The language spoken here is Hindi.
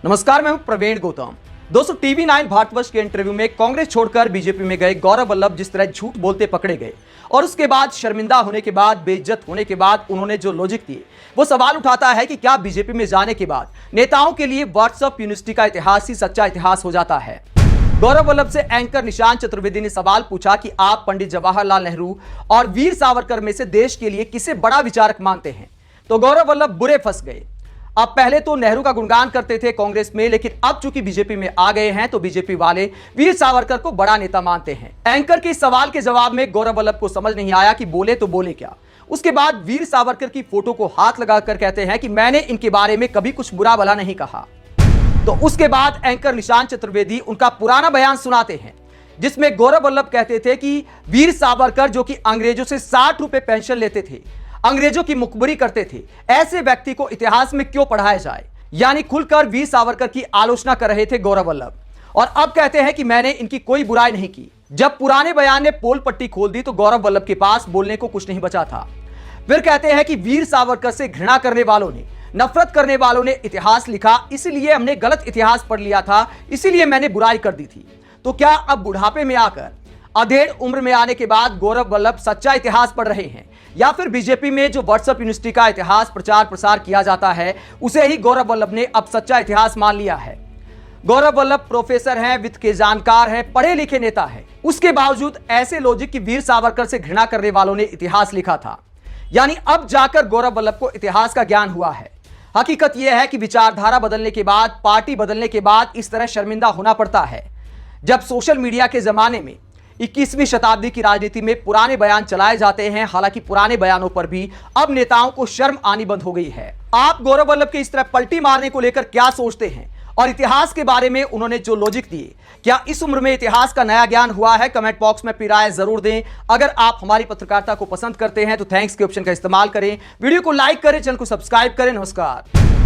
नमस्कार, मैं हूं प्रवीण गौतम। दोस्तों, टीवी 9 भारतवर्ष के इंटरव्यू में कांग्रेस छोड़कर बीजेपी में गए गौरव वल्लभ जिस तरह झूठ बोलते पकड़े गए और उसके बाद शर्मिंदा होने के बाद, बेइज्जत होने के बाद उन्होंने जो लॉजिक दिए, वो सवाल उठाता है कि क्या बीजेपी में जाने के बाद नेताओं के लिए व्हाट्सएप यूनिवर्सिटी का इतिहास ही सच्चा इतिहास हो जाता है। गौरव वल्लभ से एंकर निशांत चतुर्वेदी ने सवाल पूछा कि आप पंडित जवाहरलाल नेहरू और वीर सावरकर में से देश के लिए किसे बड़ा विचारक मानते हैं? तो गौरव वल्लभ बुरे फंस गए। अब पहले तो नेहरू का गुणगान करते थे कांग्रेस में, लेकिन अब चूंकि बीजेपी में आ गए हैं तो बीजेपी वाले वीर सावरकर को बड़ा नेता मानते हैं। एंकर के इस सवाल के जवाब में गौरव वल्लभ को समझ नहीं आया कि बोले तो बोले क्या। उसके बाद वीर सावरकर की फोटो को हाथ लगाकर कहते हैं कि मैंने इनके बारे में कभी कुछ बुरा भला नहीं कहा। तो उसके बाद एंकर निशांत चतुर्वेदी उनका पुराना बयान सुनाते हैं, जिसमें गौरव वल्लभ कहते थे कि वीर सावरकर जो कि अंग्रेजों से 60 रुपए पेंशन लेते थे, अंग्रेजों की मुखबरी करते थे, ऐसे व्यक्ति को इतिहास में क्यों पढ़ाया जाए। यानी खुलकर वीर सावरकर की आलोचना कर रहे थे गौरव वल्लभ, और अब कहते हैं कि मैंने इनकी कोई बुराई नहीं की। जब पुराने बयान ने पोल पट्टी खोल दी तो गौरव वल्लभ के पास बोलने को कुछ नहीं बचा था। फिर कहते हैं कि वीर सावरकर से घृणा करने वालों ने, नफरत करने वालों ने इतिहास लिखा, इसलिए हमने गलत इतिहास पढ़ लिया था, इसीलिए मैंने बुराई कर दी थी। तो क्या अब बुढ़ापे में आकर, अधेड़ उम्र में आने के बाद गौरव वल्लभ सच्चा इतिहास पढ़ रहे हैं, या फिर बीजेपी में जो व्हाट्सएप यूनिवर्सिटी का इतिहास प्रचार प्रसार किया जाता है उसे ही गौरव वल्लभ ने अब सच्चा इतिहास मान लिया है? गौरव वल्लभ प्रोफेसर हैं, वित्त के जानकार हैं, पढ़े लिखे नेता हैं, उसके बावजूद ऐसे लॉजिक कि वीर सावरकर से घृणा करने वालों ने इतिहास लिखा था। यानी अब जाकर गौरव वल्लभ को इतिहास का ज्ञान हुआ है। हकीकत यह है कि विचारधारा बदलने के बाद, पार्टी बदलने के बाद इस तरह शर्मिंदा होना पड़ता है। जब सोशल मीडिया के जमाने में 21वीं शताब्दी की राजनीति में पुराने बयान चलाए जाते हैं, हालांकि पुराने बयानों पर भी अब नेताओं को शर्म आनी बंद हो गई है। आप गौरव वल्लभ के इस तरह पलटी मारने को लेकर क्या सोचते हैं और इतिहास के बारे में उन्होंने जो लॉजिक दिए, क्या इस उम्र में इतिहास का नया ज्ञान हुआ है? कमेंट बॉक्स में अपनी राय जरूर दें। अगर आप हमारी पत्रकारिता को पसंद करते हैं तो थैंक्स के ऑप्शन का इस्तेमाल करें, वीडियो को लाइक करें, चैनल को सब्सक्राइब करें। नमस्कार।